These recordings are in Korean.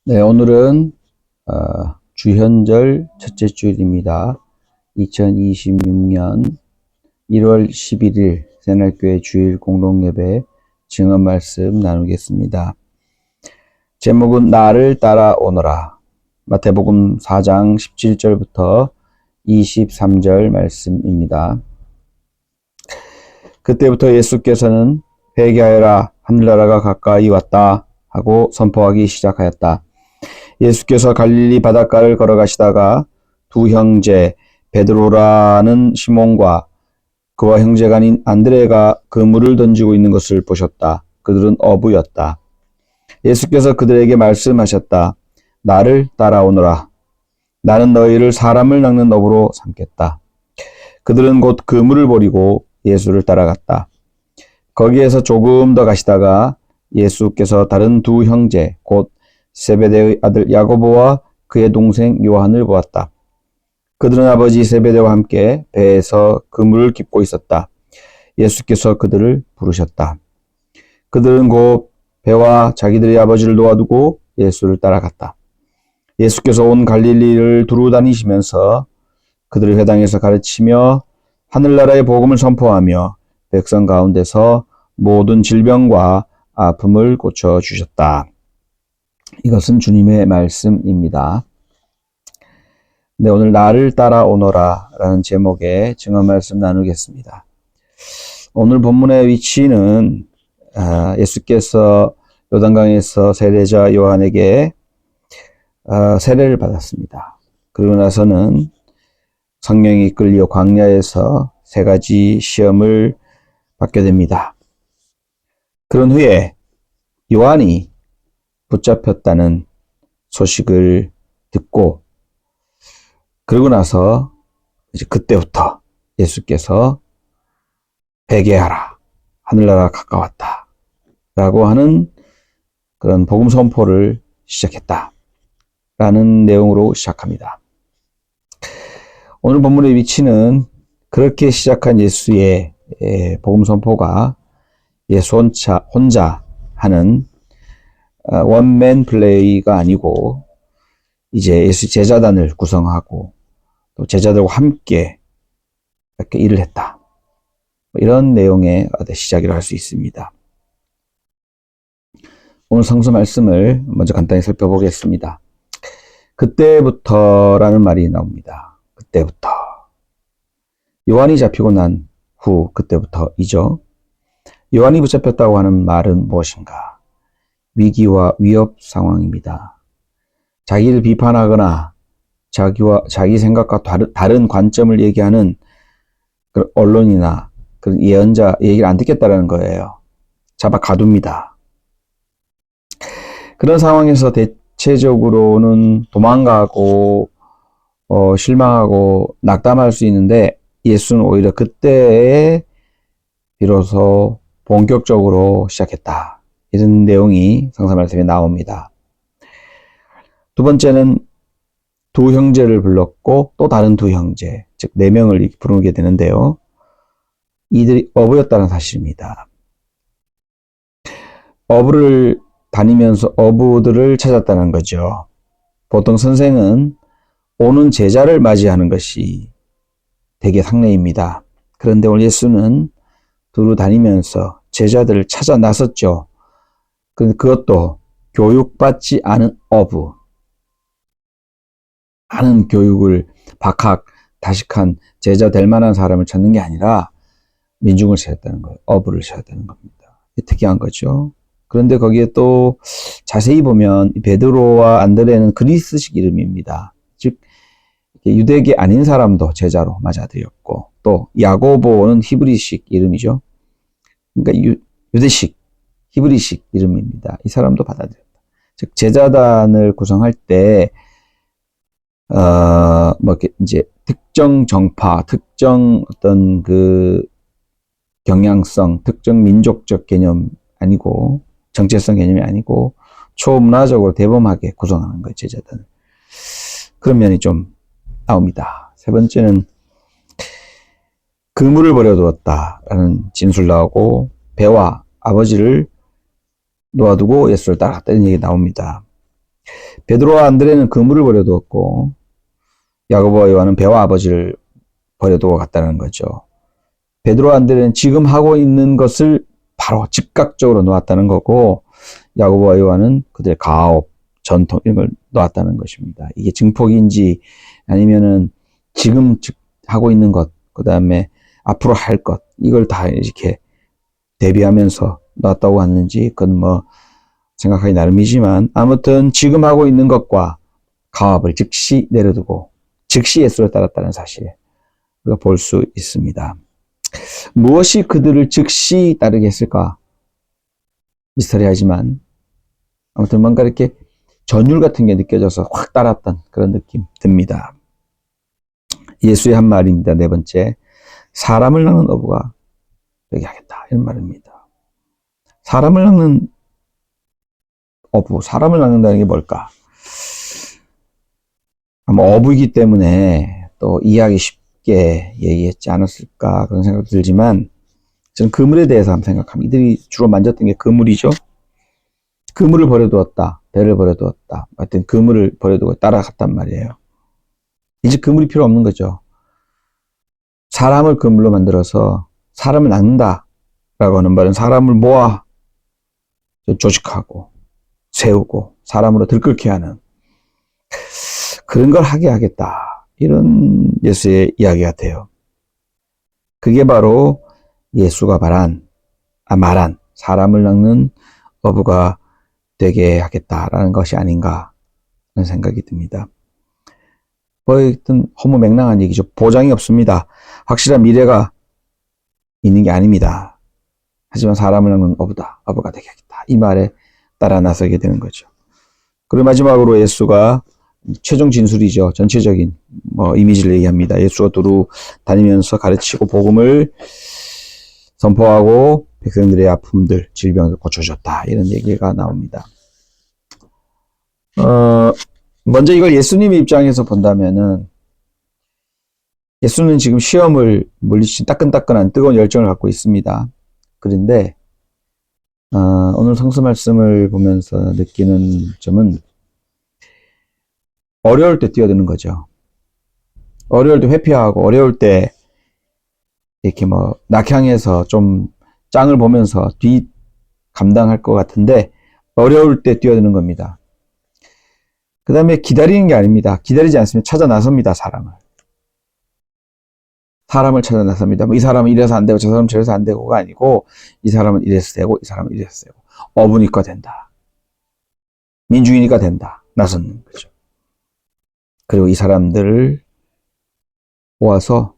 네, 오늘은 주현절 첫째 주일입니다. 2026년 1월 11일 새날교회 주일 공동예배 증언 말씀 나누겠습니다. 제목은 나를 따라오너라. 마태복음 4장 17절부터 23절 말씀입니다. 그때부터 예수께서는 회개하여라, 하늘나라가 가까이 왔다 하고 선포하기 시작하였다. 예수께서 갈릴리 바닷가를 걸어가시다가 두 형제 베드로라는 시몬과 그와 형제가 아닌 안드레가 그물을 던지고 있는 것을 보셨다. 그들은 어부였다. 예수께서 그들에게 말씀하셨다. 나를 따라오너라. 나는 너희를 사람을 낚는 어부로 삼겠다. 그들은 곧 그물을 버리고 예수를 따라갔다. 거기에서 조금 더 가시다가 예수께서 다른 두 형제 곧 세베대의 아들 야고보와 그의 동생 요한을 보았다. 그들은 아버지 세베대와 함께 배에서 그물을 깁고 있었다. 예수께서 그들을 부르셨다. 그들은 곧 배와 자기들의 아버지를 놓아두고 예수를 따라갔다. 예수께서 온 갈릴리를 두루 다니시면서 그들의 회당에서 가르치며 하늘나라의 복음을 선포하며 백성 가운데서 모든 질병과 아픔을 고쳐주셨다. 이것은 주님의 말씀입니다. 네, 오늘 나를 따라오너라 라는 제목의 증언 말씀 나누겠습니다. 오늘 본문의 위치는 예수께서 요단강에서 세례자 요한에게 세례를 받았습니다. 그러고 나서는 성령이 이끌려 광야에서 세 가지 시험을 받게 됩니다. 그런 후에 요한이 붙잡혔다는 소식을 듣고 그러고 나서 이제 그때부터 예수께서 회개하라, 하늘나라가 가까웠다 라고 하는 그런 복음 선포를 시작했다 라는 내용으로 시작합니다. 오늘 본문의 위치는 그렇게 시작한 예수의 복음 선포가 예수 혼자 하는 원맨 플레이가 아니고 이제 예수 제자단을 구성하고 또 제자들과 함께 이렇게 일을 했다. 이런 내용의 시작이라고 할 수 있습니다. 오늘 성서 말씀을 먼저 간단히 살펴보겠습니다. 그때부터라는 말이 나옵니다. 그때부터. 요한이 잡히고 난 후 그때부터이죠. 요한이 붙잡혔다고 하는 말은 무엇인가? 위기와 위협 상황입니다. 자기를 비판하거나 자기 생각과 다른 관점을 얘기하는 그런 언론이나 그런 예언자 얘기를 안 듣겠다라는 거예요. 잡아 가둡니다. 그런 상황에서 대체적으로는 도망가고 실망하고 낙담할 수 있는데 예수는 오히려 그때에 비로소 본격적으로 시작했다. 이런 내용이 성서 말씀에 나옵니다. 두 번째는 두 형제를 불렀고 또 다른 두 형제, 즉 4명을 부르게 되는데요. 이들이 어부였다는 사실입니다. 어부를 다니면서 어부들을 찾았다는 거죠. 보통 선생은 오는 제자를 맞이하는 것이 되게 상례입니다. 그런데 오늘 예수는 두루 다니면서 제자들을 찾아 나섰죠. 그것도 교육받지 않은 어부, 많은 교육을 박학다식한 제자 될 만한 사람을 찾는 게 아니라 민중을 찾았다는 거예요. 어부를 찾았다는 겁니다. 특이한 거죠. 그런데 거기에 또 자세히 보면 베드로와 안드레는 그리스식 이름입니다. 즉 유대계 아닌 사람도 제자로 맞아들였고 또 야고보는 히브리식 이름이죠. 그러니까 유대식, 히브리식 이름입니다. 이 사람도 받아들였다. 즉 제자단을 구성할 때 이제 특정 정파, 특정 어떤 그 경향성, 특정 민족적 개념 아니고 정체성 개념이 아니고 초문화적으로 대범하게 구성하는 거예요, 제자단을. 그런 면이 좀 나옵니다. 세 번째는 그물을 버려두었다라는 진술 나오고 배와 아버지를 놓아두고 예수를 따라갔다는 얘기 나옵니다. 베드로와 안드레는 그물을 버려두었고 야고보와 요한은 배와 아버지를 버려두고 갔다는 거죠. 베드로와 안드레는 지금 하고 있는 것을 바로 즉각적으로 놓았다는 거고 야고보와 요한은 그들의 가업, 전통 이런 걸 놓았다는 것입니다. 이게 증폭인지 아니면은 지금 하고 있는 것, 그 다음에 앞으로 할 것, 이걸 다 이렇게 대비하면서 놨다고 하는지 그건 뭐 생각하기 나름이지만 아무튼 지금 하고 있는 것과 가업을 즉시 내려두고 즉시 예수를 따랐다는 사실 우리가 볼 수 있습니다. 무엇이 그들을 즉시 따르게 했을까? 미스터리하지만 아무튼 뭔가 이렇게 전율 같은 게 느껴져서 확 따랐던 그런 느낌 듭니다. 예수의 한 말입니다. 네 번째, 사람을 낚는 어부가 되게 하겠다 이런 말입니다. 사람을 낚는 어부, 사람을 낚는다는 게 뭘까? 아마 어부이기 때문에 또 이해하기 쉽게 얘기했지 않았을까 그런 생각도 들지만 저는 그물에 대해서 한번 생각합니다. 이들이 주로 만졌던 게 그물이죠. 그물을 버려두었다. 배를 버려두었다. 하여튼 그물을 버려두고 따라갔단 말이에요. 이제 그물이 필요 없는 거죠. 사람을 그물로 만들어서 사람을 낚는다 라고 하는 말은 사람을 모아 조직하고 세우고 사람으로 들끓게 하는 그런 걸 하게 하겠다. 이런 예수의 이야기 같아요. 그게 바로 예수가 말한 사람을 낚는 어부가 되게 하겠다라는 것이 아닌가 하는 생각이 듭니다. 어쨌든 허무맹랑한 얘기죠. 보장이 없습니다. 확실한 미래가 있는 게 아닙니다. 하지만 사람을 낚는 어부가 되게 하겠다. 이 말에 따라 나서게 되는 거죠. 그리고 마지막으로 예수가 최종 진술이죠. 전체적인 이미지를 얘기합니다. 예수가 두루 다니면서 가르치고 복음을 선포하고 백성들의 아픔들, 질병을 고쳐줬다. 이런 얘기가 나옵니다. 먼저 이걸 예수님의 입장에서 본다면은 예수는 지금 시험을 물리친 따끈따끈한 뜨거운 열정을 갖고 있습니다. 그런데 오늘 성서 말씀을 보면서 느끼는 점은 어려울 때 뛰어드는 거죠. 어려울 때 회피하고 어려울 때 이렇게 낙향해서 좀 짱을 보면서 뒤 감당할 것 같은데 어려울 때 뛰어드는 겁니다. 그 다음에 기다리는 게 아닙니다. 기다리지 않으면 찾아 나섭니다. 사람을 찾아 나섭니다. 이 사람은 이래서 안 되고 저 사람은 저래서 안 되고가 아니고 이 사람은 이래서 되고 이 사람은 이래서 되고 어부니까 된다. 민중이니까 된다. 나서는 거죠. 그리고 이 사람들을 모아서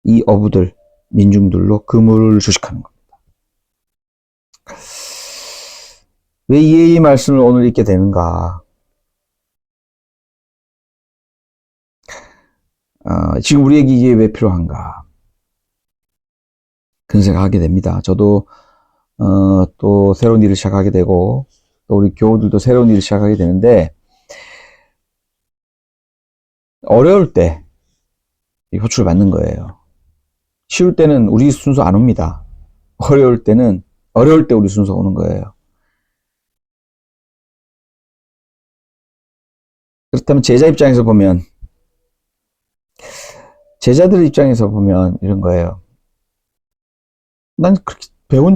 이 어부들, 민중들로 그물을 조직하는 겁니다. 왜 이 말씀을 오늘 읽게 되는가? 지금 우리에게 이게 왜 필요한가? 그런 생각하게 됩니다. 저도 또 새로운 일을 시작하게 되고 또 우리 교우들도 새로운 일을 시작하게 되는데 어려울 때 호출을 받는 거예요. 쉬울 때는 우리 순서 안 옵니다. 어려울 때 우리 순서 오는 거예요. 그렇다면 제자들 입장에서 보면 이런 거예요. 난 그렇게 배운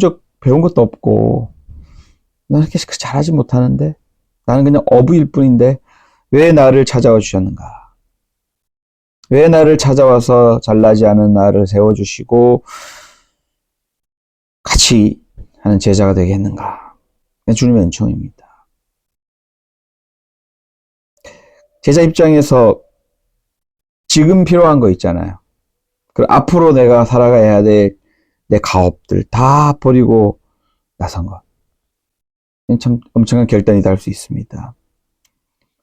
것도 없고, 난 그렇게 잘하지 못하는데, 나는 그냥 어부일 뿐인데, 왜 나를 찾아와 주셨는가? 왜 나를 찾아와서 잘나지 않은 나를 세워주시고, 같이 하는 제자가 되겠는가? 주님의 은총입니다. 제자 입장에서 지금 필요한 거 있잖아요. 그리고 앞으로 내가 살아가야 될 내 가업들 다 버리고 나선 것. 참 엄청난 결단이다 할 수 있습니다.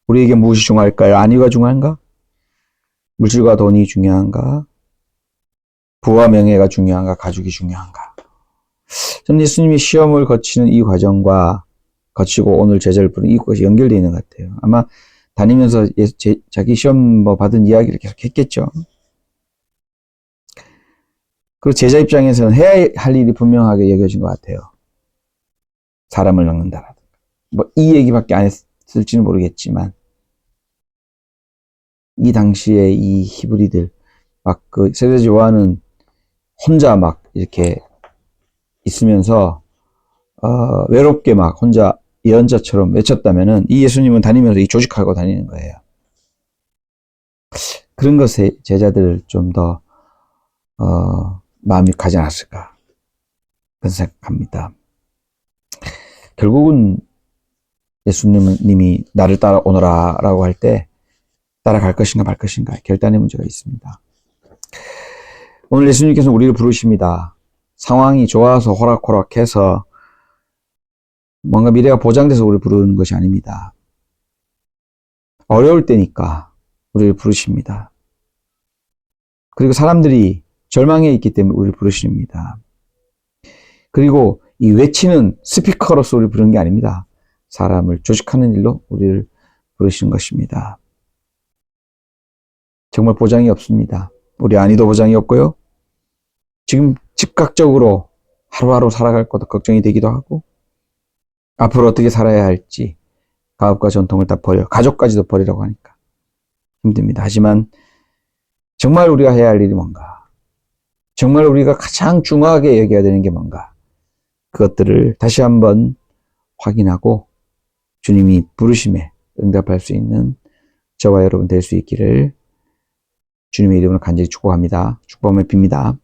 우리에게 무엇이 중요할까요? 안위가 중요한가? 물질과 돈이 중요한가? 부와 명예가 중요한가? 가족이 중요한가? 저는 예수님이 시험을 거치는 이 과정과 거치고 오늘 제자를 부르는 이것이 연결되어 있는 것 같아요. 아마 다니면서 자기 시험 받은 이야기를 계속 했겠죠. 그리고 제자 입장에서는 해야 할 일이 분명하게 여겨진 것 같아요. 사람을 낚는다라든가. 이 얘기밖에 안 있을지는 모르겠지만 이 당시에 이 히브리들 막 그 세례자 요한은 혼자 막 이렇게 있으면서 외롭게 막 혼자 예언자처럼 외쳤다면은 이 예수님은 다니면서 이 조직하고 다니는 거예요. 그런 것에 제자들을 좀 더 마음이 가지 않았을까 그런 생각합니다. 결국은 예수님이 나를 따라오너라 라고 할 때 따라갈 것인가 말 것인가 결단의 문제가 있습니다. 오늘 예수님께서 우리를 부르십니다. 상황이 좋아서 호락호락해서 뭔가 미래가 보장돼서 우리를 부르는 것이 아닙니다. 어려울 때니까 우리를 부르십니다. 그리고 사람들이 절망해 있기 때문에 우리를 부르십니다. 그리고 이 외치는 스피커로서 우리를 부르는 게 아닙니다. 사람을 조직하는 일로 우리를 부르시는 것입니다. 정말 보장이 없습니다. 우리 안위도 보장이 없고요. 지금 즉각적으로 하루하루 살아갈 것도 걱정이 되기도 하고 앞으로 어떻게 살아야 할지 가업과 전통을 다 버려 가족까지도 버리라고 하니까 힘듭니다. 하지만 정말 우리가 해야 할 일이 뭔가 정말 우리가 가장 중요하게 여겨야 되는 게 뭔가 그것들을 다시 한번 확인하고 주님이 부르심에 응답할 수 있는 저와 여러분 될 수 있기를 주님의 이름으로 간절히 축복합니다. 축복하며 빕니다.